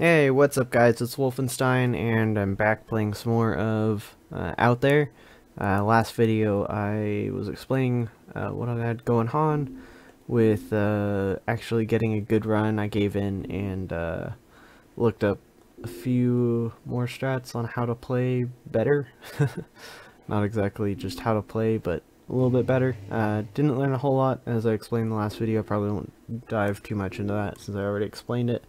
Hey, what's up guys? It's Wolfenstein and I'm back playing some more of Out There. Last video I was explaining what I had going on with actually getting a good run. I gave in and looked up a few more strats on how to play better. Not exactly just how to play, but a little bit better. Didn't learn a whole lot as I explained in the last video. I probably won't dive too much into that since I already explained it.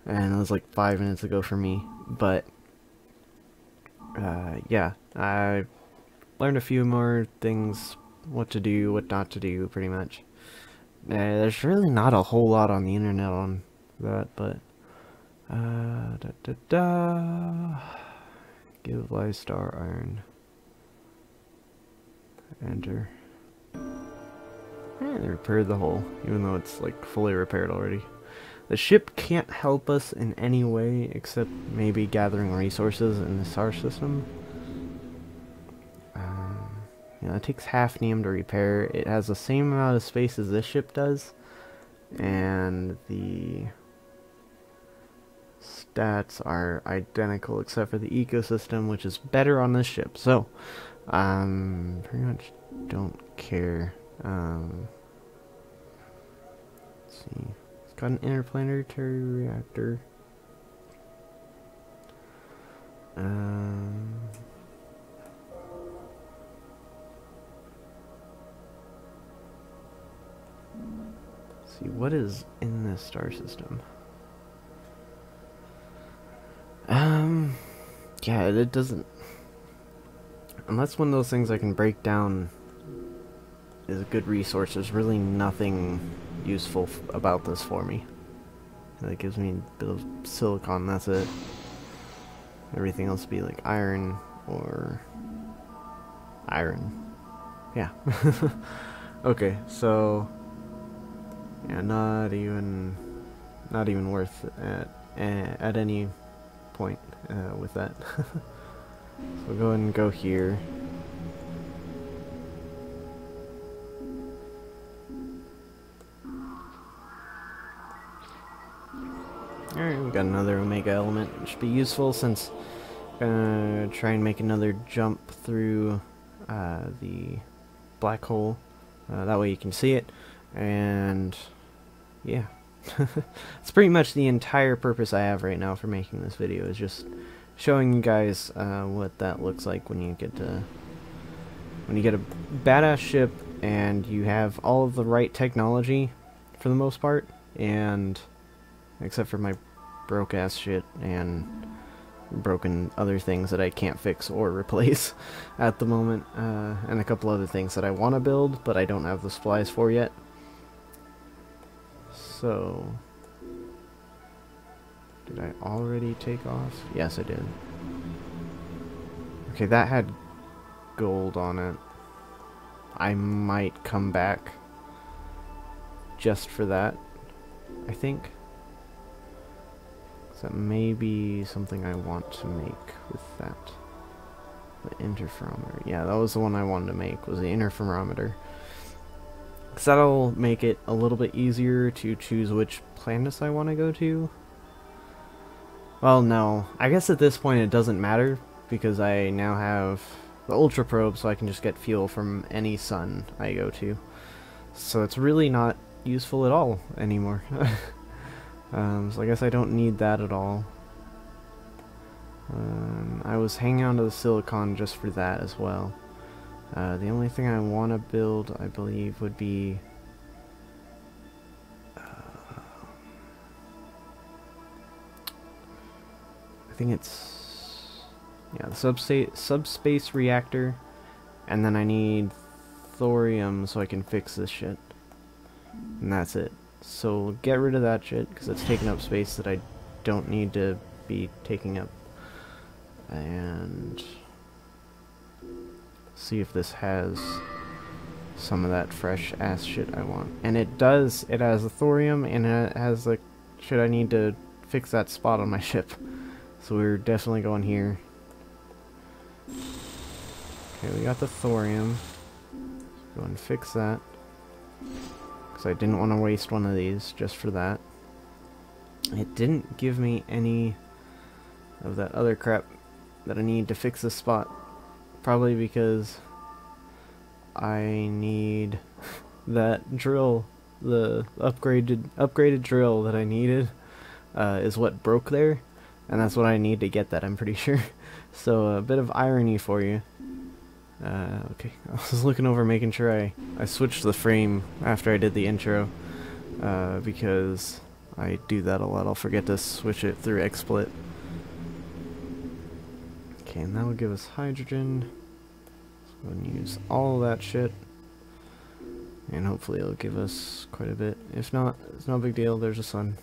And it was like 5 minutes ago for me, but yeah, I learned a few more things, what to do, what not to do, pretty much. There's really not a whole lot on the internet on that, but da da da. Give life star iron. Enter. They repaired the hull, even though it's like fully repaired already. The ship can't help us in any way except maybe gathering resources in the star system. Yeah, it takes half NEOM to repair. It has the same amount of space as this ship does, and the stats are identical except for the ecosystem, which is better on this ship. So, pretty much don't care. Let's see. Got an interplanetary reactor. Let's see, what is in this star system? Yeah, it doesn't... Unless one of those things I can break down is a good resource, there's really nothing useful about this for me. It gives me a bit of silicon, that's it. Everything else would be like iron or iron. Yeah. Okay, so yeah, not even worth it at any point with that. So we'll go ahead and go here. Alright, we got another Omega element, which should be useful since I'm gonna try and make another jump through the black hole. That way you can see it, and yeah. It's pretty much the entire purpose I have right now for making this video, is just showing you guys what that looks like when you get a badass ship and you have all of the right technology for the most part, and except for my broke ass shit and broken other things that I can't fix or replace at the moment, and a couple other things that I want to build but I don't have the supplies for yet. So, did I already take off? Yes, I did. Okay, that had gold on it. I might come back just for that, I think. So that may be something I want to make with that. The interferometer. Yeah, that was the one I wanted to make, was the interferometer. Because that'll make it a little bit easier to choose which planets I want to go to. Well, no. I guess at this point it doesn't matter, because I now have the Ultra Probe, so I can just get fuel from any sun I go to. So it's really not useful at all anymore. So I guess I don't need that at all. I was hanging on to the silicon just for that as well. The only thing I want to build, I believe, would be I think it's, yeah, the subspace reactor, and then I need thorium so I can fix this shit, and that's it. So get rid of that shit because it's taking up space that I don't need to be taking up, and see if this has some of that fresh ass shit I want. And it does. It has the thorium, and it has the shit I need to fix that spot on my ship. So we're definitely going here. Okay, we got the thorium. Let's go and fix that, because I didn't want to waste one of these just for that. it didn't give me any of that other crap that I need to fix this spot. Probably because I need that drill, the upgraded drill that I needed is what broke there, and that's what I need to get that, I'm pretty sure. So a bit of irony for you. Okay, I was looking over making sure I switched the frame after I did the intro, because I do that a lot. I'll forget to switch it through XSplit. Okay, and that will give us hydrogen. So go and use all that shit. And hopefully it'll give us quite a bit. If not, it's no big deal. There's a sun.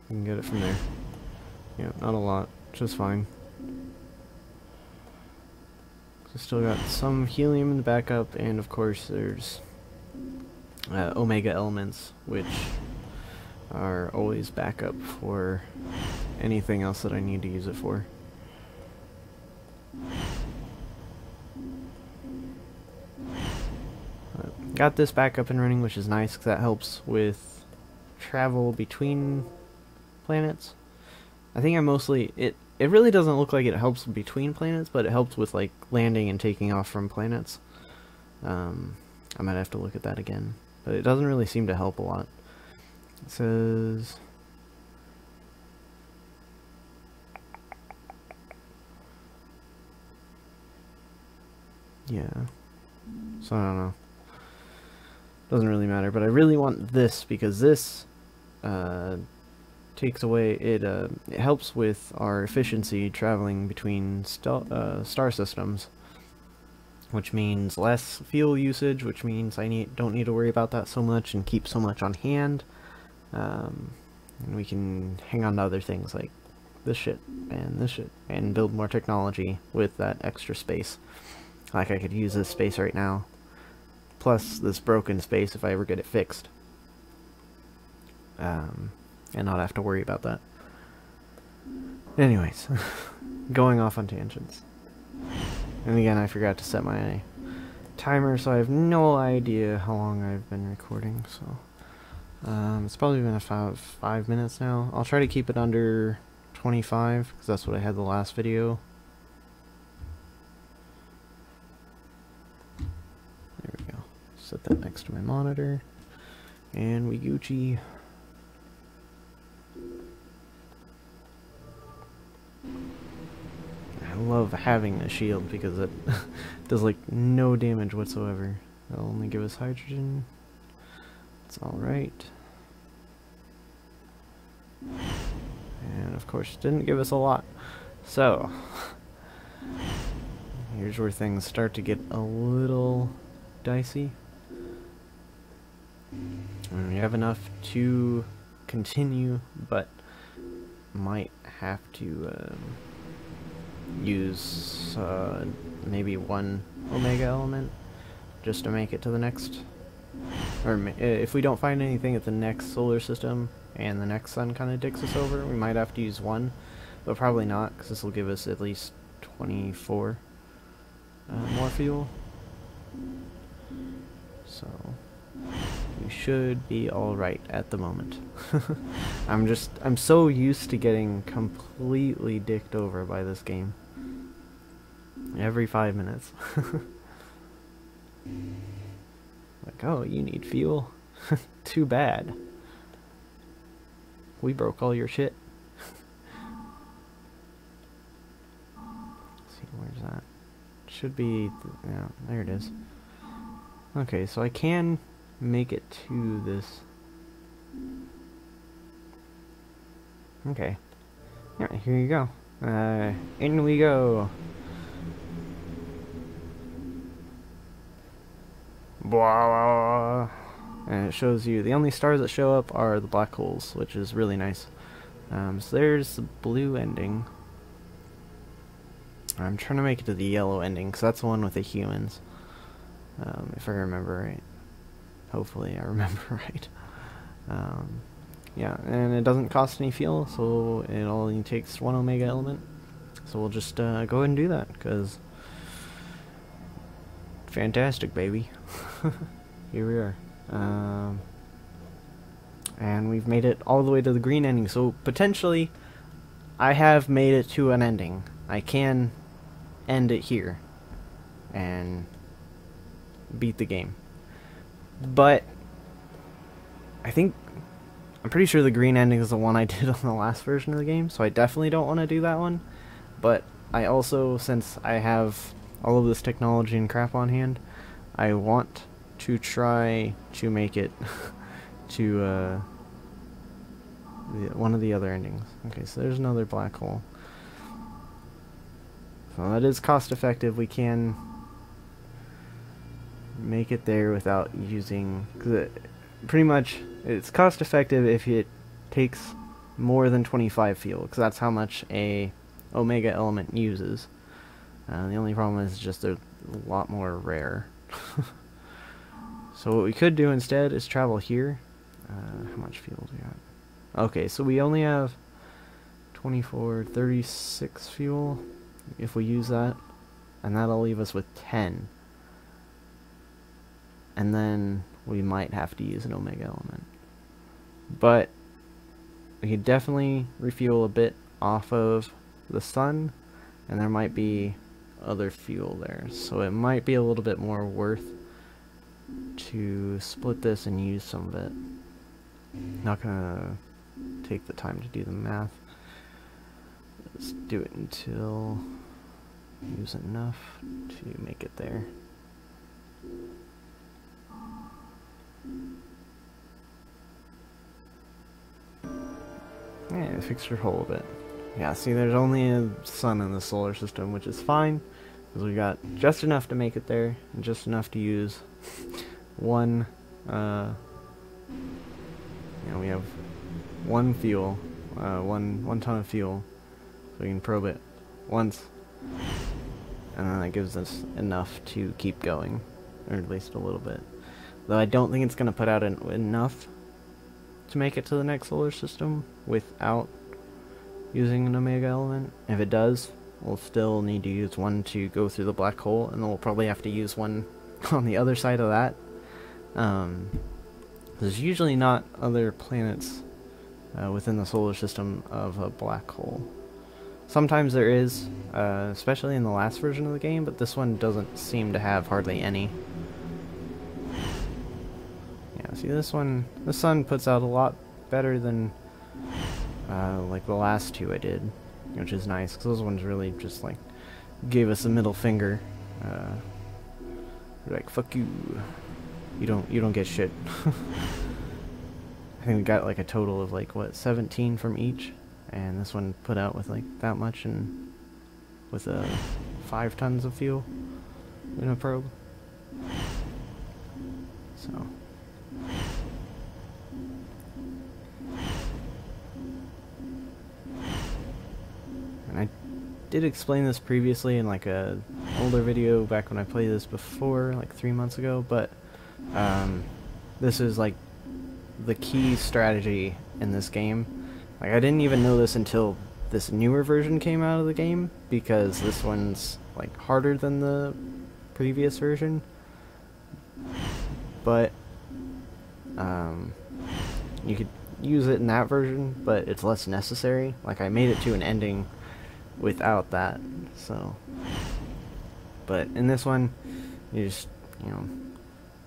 We can get it from there. Yeah, not a lot. Just fine. So still got some helium in the backup, and of course there's omega elements, which are always backup for anything else that I need to use it for. Got this back up and running, which is nice because that helps with travel between planets. I think I mostly it really doesn't look like it helps between planets, but it helps with like landing and taking off from planets. I might have to look at that again, but it doesn't really seem to help a lot. It says yeah, so I don't know. Doesn't really matter, but I really want this because this takes away it helps with our efficiency traveling between star systems, which means less fuel usage, which means I don't need to worry about that so much and keep so much on hand, and we can hang on to other things like this shit and build more technology with that extra space. Like I could use this space right now, plus this broken space if I ever get it fixed, and not have to worry about that. Anyways, going off on tangents. And again, I forgot to set my timer, so I have no idea how long I've been recording, so it's probably been about 5 minutes now. I'll try to keep it under 25, because that's what I had the last video. There we go. Set that next to my monitor, and we Gucci. I love having a shield because it does like no damage whatsoever. It'll only give us hydrogen. It's alright. And of course didn't give us a lot. So here's where things start to get a little dicey. And we have enough to continue, but might have to use maybe one omega element just to make it to the next, or if we don't find anything at the next solar system and the next sun kind of dicks us over, we might have to use one, but probably not, because this will give us at least 24 more fuel, so we should be alright at the moment. I'm so used to getting completely dicked over by this game. Every 5 minutes. Like, oh, you need fuel? Too bad. We broke all your shit. Let's see, where's that? Should be, yeah, there it is. Okay, so I can make it to this. Okay. Yeah, here you go. In we go. Blah. And it shows you the only stars that show up are the black holes, which is really nice. So there's the blue ending. I'm trying to make it to the yellow ending, because that's the one with the humans. If I remember right. Hopefully I remember right. Yeah, and it doesn't cost any fuel, so it only takes one omega element. So we'll just go ahead and do that, because fantastic, baby. Here we are. And we've made it all the way to the green ending, so potentially I have made it to an ending. I can end it here and beat the game. But I'm pretty sure the green ending is the one I did on the last version of the game, so I definitely don't want to do that one. But I also, since I have all of this technology and crap on hand, I want to try to make it to one of the other endings. Okay, so there's another black hole. So that is cost effective. We can make it there without using... pretty much, it's cost effective if it takes more than 25 fuel, because that's how much a Omega element uses. The only problem is just they're a lot more rare. So what we could do instead is travel here. How much fuel do we got? Okay, so we only have 36 fuel if we use that, and that'll leave us with 10. And then we might have to use an Omega element. But we could definitely refuel a bit off of the sun, and there might be other fuel there. So it might be a little bit more worth to split this and use some of it. Not gonna take the time to do the math. Let's do it until use enough to make it there. Yeah, fix your hole a bit. Yeah, see, there's only a sun in the solar system, which is fine, because we got just enough to make it there, and just enough to use one, we have one fuel, one ton of fuel, so we can probe it once, and then that gives us enough to keep going, or at least a little bit. Though I don't think it's going to put out enough to make it to the next solar system without using an Omega element. If it does, we'll still need to use one to go through the black hole, and then we'll probably have to use one on the other side of that. There's usually not other planets within the solar system of a black hole. Sometimes there is, especially in the last version of the game, but this one doesn't seem to have hardly any. Yeah, see, this one, the sun puts out a lot better than like the last two I did, which is nice, because those ones really just like gave us a middle finger. Like, fuck you, you don't get shit. I think we got like a total of like what, 17 from each, and this one put out with like that much, and with 5 tons of fuel in a probe. So. And I did explain this previously in like a older video back when I played this before, like 3 months ago, but this is like the key strategy in this game. Like, I didn't even know this until this newer version came out of the game, because this one's like harder than the previous version, but you could use it in that version, but it's less necessary. Like, I made it to an ending without that, so. But in this one, you just, you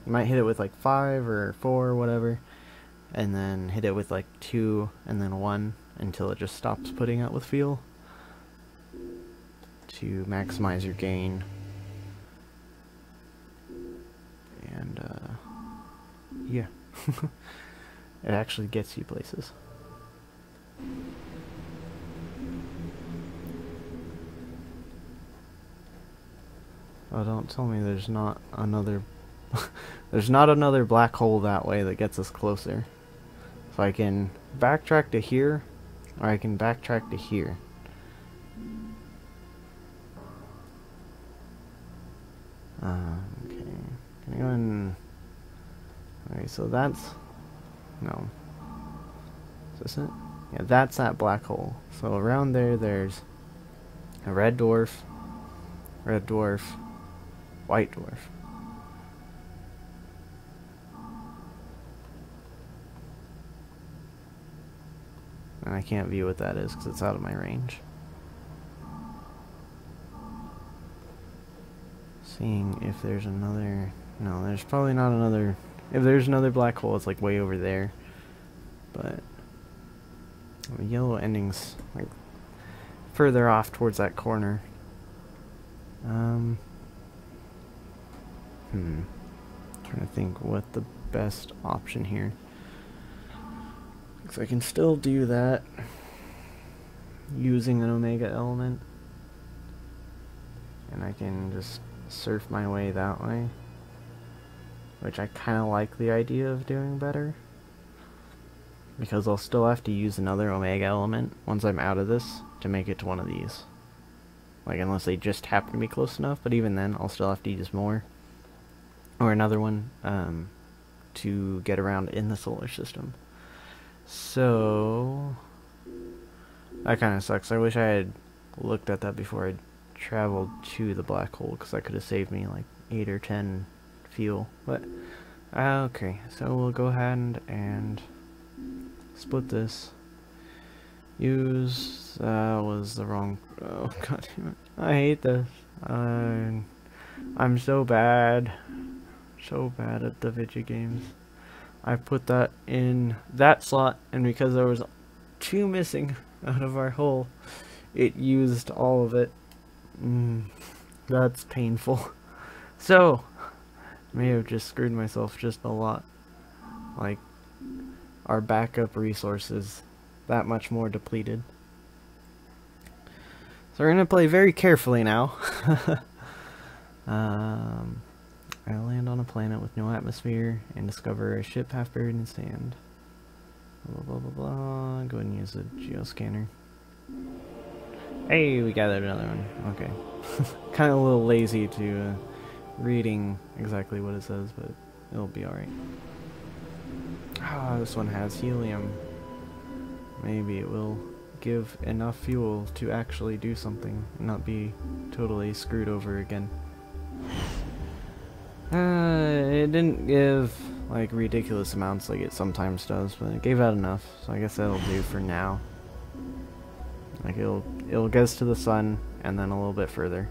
might hit it with like 5 or 4 or whatever, and then hit it with like 2 and then 1 until it just stops putting out with fuel to maximize your gain. And yeah. It actually gets you places. Oh, don't tell me there's not another there's not another black hole that way that gets us closer. So I can backtrack to here, or I can backtrack to here. Okay. Can I go in? Okay, so that's... No. Is this it? Yeah, that's that black hole. So around there, there's a red dwarf, white dwarf. And I can't view what that is because it's out of my range. Seeing if there's another... No, there's probably not another... If there's another black hole, it's like way over there. But the yellow ending's like further off towards that corner. Trying to think what the best option here. Because I can still do that using an omega element. And I can just surf my way that way. Which I kind of like the idea of doing better. Because I'll still have to use another omega element once I'm out of this to make it to one of these. Like, unless they just happen to be close enough, but even then, I'll still have to use more. Or another one, to get around in the solar system. So... that kind of sucks. I wish I had looked at that before I traveled to the black hole, because that could have saved me like 8 or 10 fuel. But, okay, so we'll go ahead and split this. Use, was the wrong, oh god damn it. I hate this. I'm so bad. So bad at the video games. I put that in that slot, and because there was 2 missing out of our hole, it used all of it. That's painful. So, may have just screwed myself just a lot. Like, our backup resources that much more depleted. So we're gonna play very carefully now. I land on a planet with no atmosphere and discover a ship half buried in sand. Blah blah blah blah. Go ahead and use the geoscanner. Hey, we gathered another one. Okay. Kind of a little lazy to reading exactly what it says, but it'll be alright. Ah, this one has helium. Maybe it will give enough fuel to actually do something and not be totally screwed over again. It didn't give like ridiculous amounts like it sometimes does, but it gave out enough, so I guess that'll do for now. Like it'll get us to the sun and then a little bit further.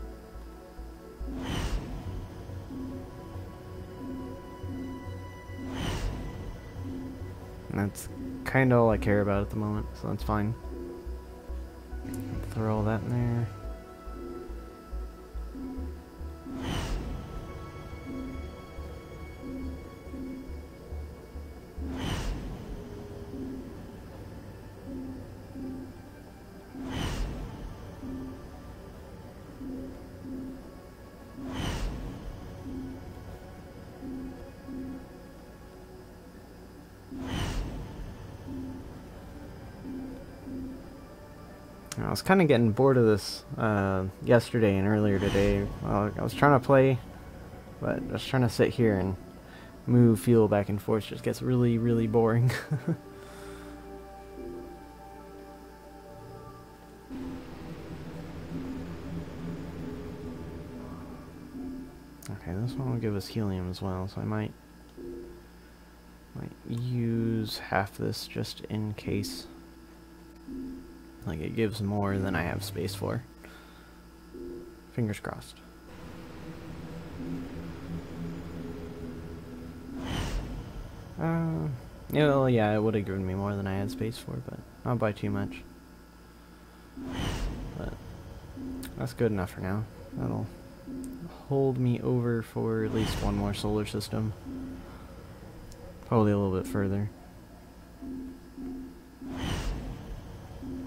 And that's kind of all I care about at the moment, so that's fine. Throw all that in there. I was kind of getting bored of this yesterday and earlier today. I was trying to play, but just trying to sit here and move fuel back and forth just gets really, really boring. Okay, this one will give us helium as well, so I might use half this just in case. Like, it gives more than I have space for. Fingers crossed. Yeah, well, yeah, it would have given me more than I had space for, but not by too much. But that's good enough for now. That'll hold me over for at least one more solar system. Probably a little bit further.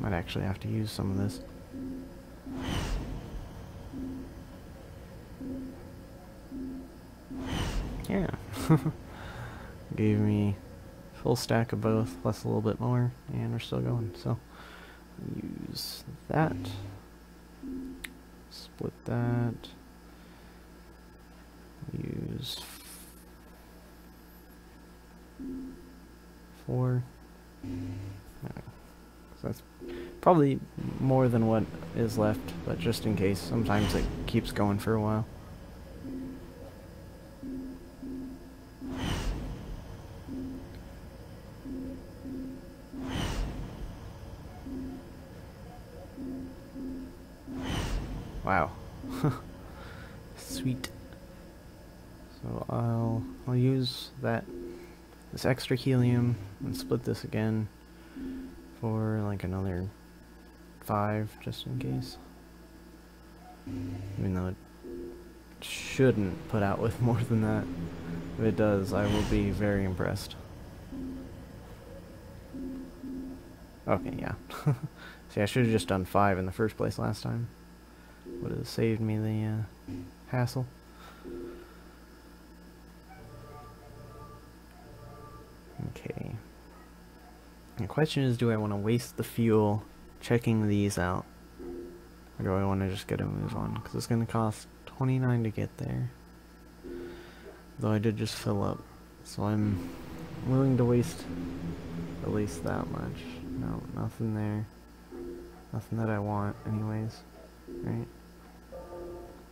Might actually have to use some of this. Yeah. Gave me full stack of both, plus a little bit more, and we're still going. So, use that. Split that. Use 4. Okay. So that's probably more than what is left, but just in case, sometimes it keeps going for a while. Wow. Sweet. So I'll use this extra helium and split this again for like another 5 just in case. Even though it shouldn't put out with more than that. If it does, I will be very impressed. Okay, yeah. See, I should have just done 5 in the first place last time. Would have saved me the hassle. Okay. The question is, do I want to waste the fuel checking these out? Or do I want to just get a move on? Because it's going to cost 29 to get there. Though I did just fill up. So I'm willing to waste at least that much. No, nothing there. Nothing that I want anyways. Right?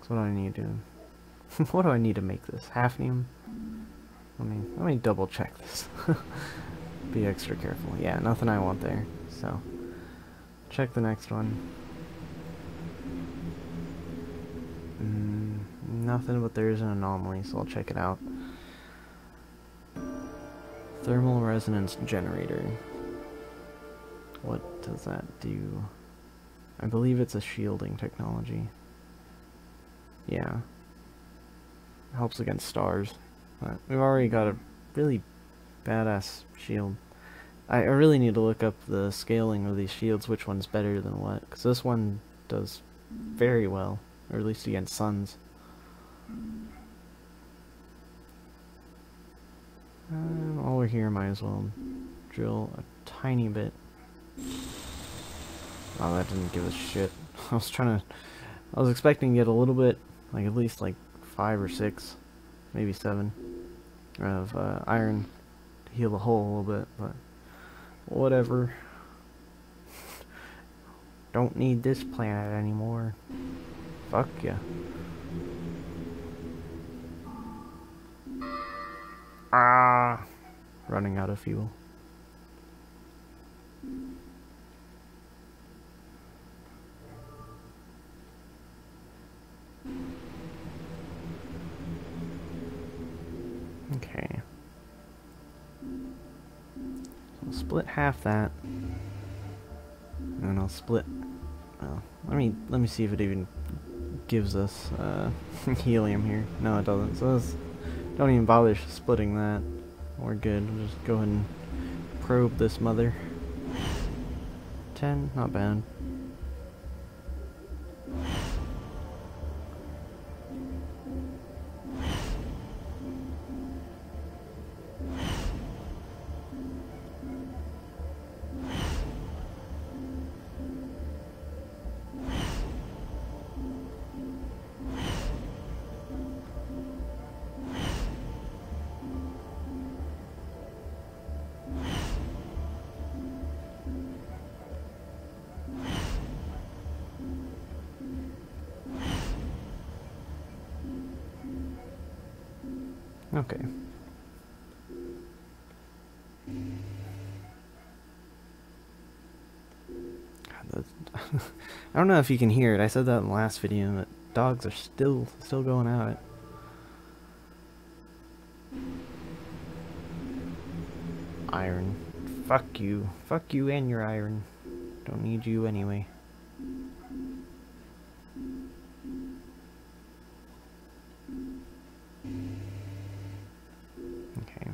So what do I need to do? What do I need to make this? Hafnium? Let me double check this. Be extra careful. Yeah, nothing I want there. So, check the next one. Nothing, but there is an anomaly, so I'll check it out. Thermal resonance generator. What does that do? I believe it's a shielding technology. Yeah. Helps against stars. But we've already got a really badass shield. I really need to look up the scaling of these shields, which one's better than what. Because this one does very well. Or at least against suns. While we're here, might as well drill a tiny bit. Oh, that didn't give a shit. I was expecting to get a little bit, like at least like 5 or 6, maybe 7 of iron to heal the hole a little bit, but whatever. Don't need this planet anymore. Fuck ya. Ah! Running out of fuel. Okay. So I'll split half that. And then I'll split... Well, let me see if it even gives us helium here. No, it doesn't. So don't even bother splitting that. We're good. We'll just go ahead and probe this mother. 10, not bad. Okay. I don't know if you can hear it. I said that in the last video, but dogs are still going at it. Iron. Fuck you. Fuck you and your iron. Don't need you anyway. Okay.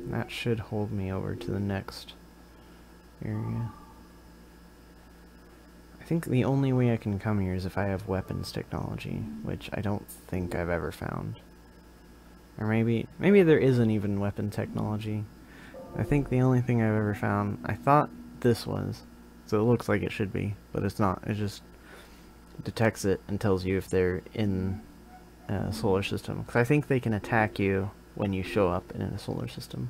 That should hold me over to the next area. I think the only way I can come here is if I have weapons technology, which I don't think I've ever found. Or maybe there isn't even weapon technology. I think the only thing I've ever found, I thought this was, so it looks like it should be, but it's not. It just detects it and tells you if they're in a solar system. Because I think they can attack you when you show up in a solar system.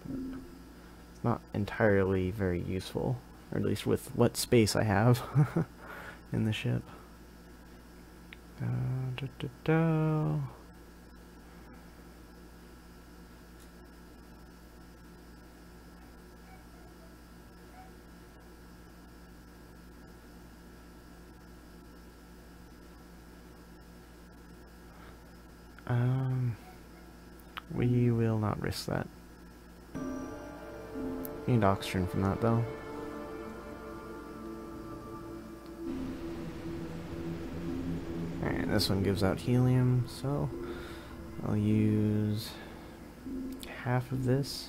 But it's not entirely very useful. Or at least with what space I have in the ship. We will not risk that. Need oxygen from that though. Alright, this one gives out helium, so I'll use half of this.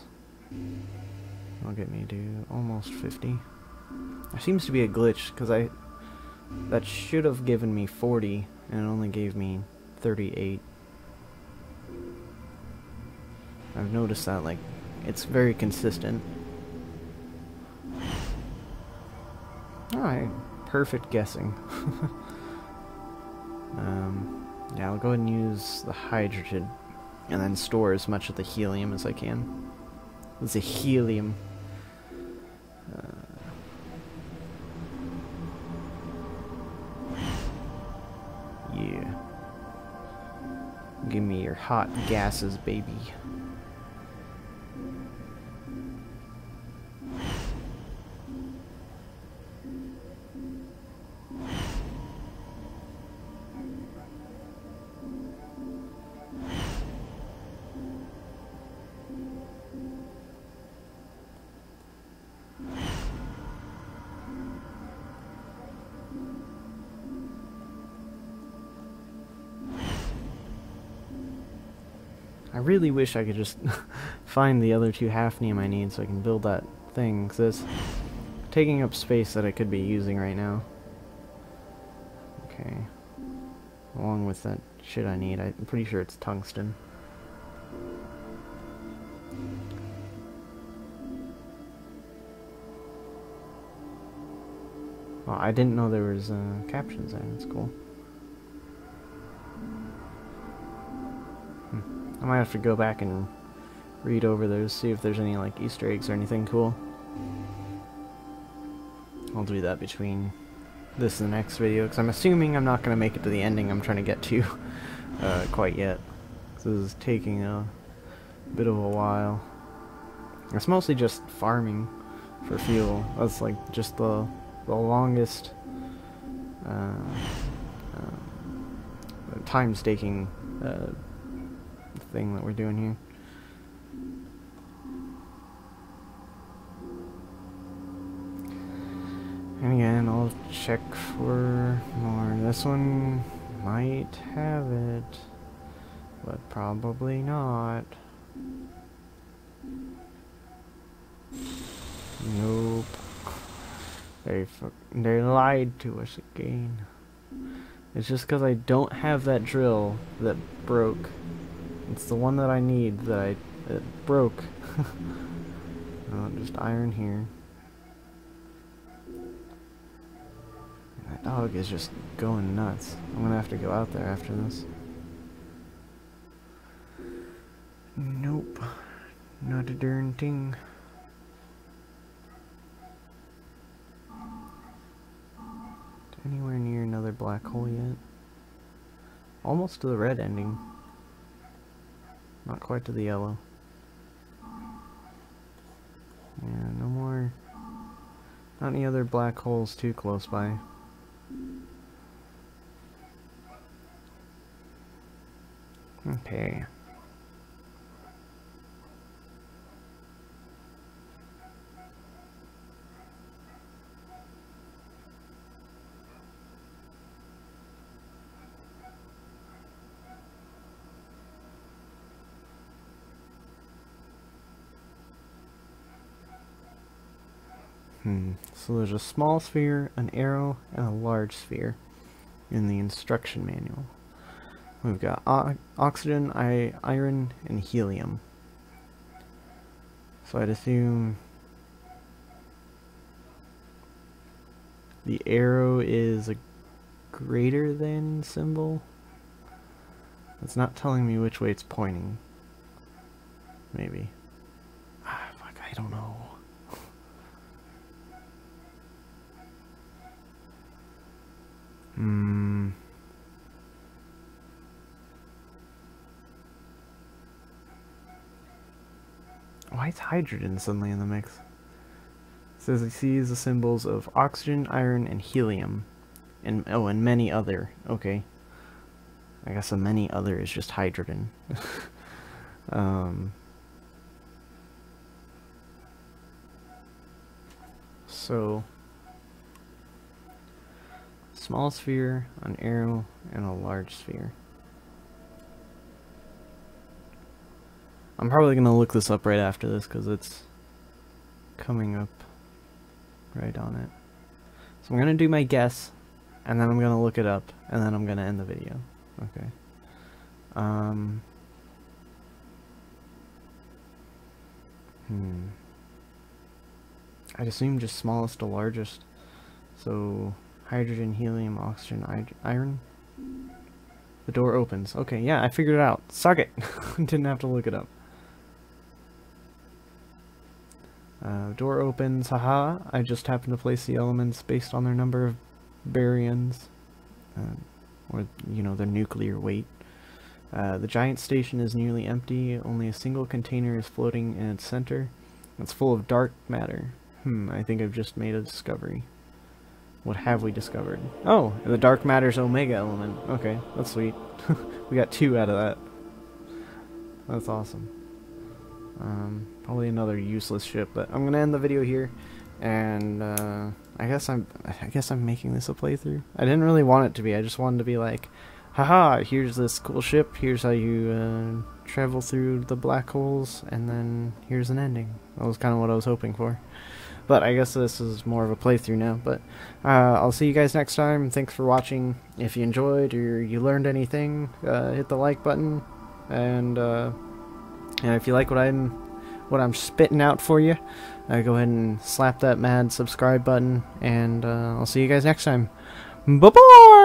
That'll get me to almost 50. There seems to be a glitch, because that should have given me 40, and it only gave me 38. I've noticed that, like, it's very consistent. Alright, perfect guessing. Yeah, I'll go ahead and use the hydrogen, and then store as much of the helium as I can. It's a helium. Yeah. Give me your hot gases, baby. I really wish I could just find the other 2 hafnium I need so I can build that thing, because it's taking up space that I could be using right now. Okay. Along with that shit I need, I'm pretty sure it's tungsten. Well, I didn't know there was captions there, that's cool. I might have to go back and read over those, see if there's any like Easter eggs or anything cool. I'll do that between this and the next video, because I'm assuming I'm not going to make it to the ending I'm trying to get to quite yet. This is taking a bit of a while. It's mostly just farming for fuel. That's like just the longest time-taking thing that we're doing here. And again, I'll check for more. This one might have it, but probably not. Nope. They lied to us again. It's just because I don't have that drill that broke. It's the one that I need that broke. Oh, just iron here. And that dog is just going nuts. I'm gonna have to go out there after this. Nope. Not a darn thing. Anywhere near another black hole yet? Almost to the red ending. Not quite to the yellow. Yeah, no more. Not any other black holes too close by. Okay. So there's a small sphere, an arrow, and a large sphere in the instruction manual. We've got oxygen, iron, and helium. So I'd assume the arrow is a greater than symbol. It's not telling me which way it's pointing. Maybe. Ah, fuck, I don't know. Why is hydrogen suddenly in the mix? It says it sees the symbols of oxygen, iron, and helium. And oh, and many other. Okay. I guess a many other is just hydrogen. So, small sphere, an arrow, and a large sphere. I'm probably going to look this up right after this because it's coming up right on it. So I'm going to do my guess, and then I'm going to look it up, and then I'm going to end the video. Okay. I'd assume just smallest to largest. So, hydrogen, helium, oxygen, iron. The door opens. Okay, yeah, I figured it out. Suck it! Didn't have to look it up. Door opens. Haha, I just happened to place the elements based on their number of baryons. Or, you know, their nuclear weight. The giant station is nearly empty. Only a single container is floating in its center. It's full of dark matter. I think I've just made a discovery. What have we discovered? Oh, the dark matter's omega element. Okay, that's sweet. We got 2 out of that. That's awesome. Probably another useless ship, but I'm gonna end the video here. And I guess I'm making this a playthrough. I didn't really want it to be. I just wanted to be like, haha, here's this cool ship. Here's how you travel through the black holes, and then here's an ending. That was kind of what I was hoping for. But I guess this is more of a playthrough now. But I'll see you guys next time. Thanks for watching. If you enjoyed or you learned anything, hit the like button. And if you like what I'm spitting out for you, go ahead and slap that mad subscribe button. And I'll see you guys next time. Bye-bye!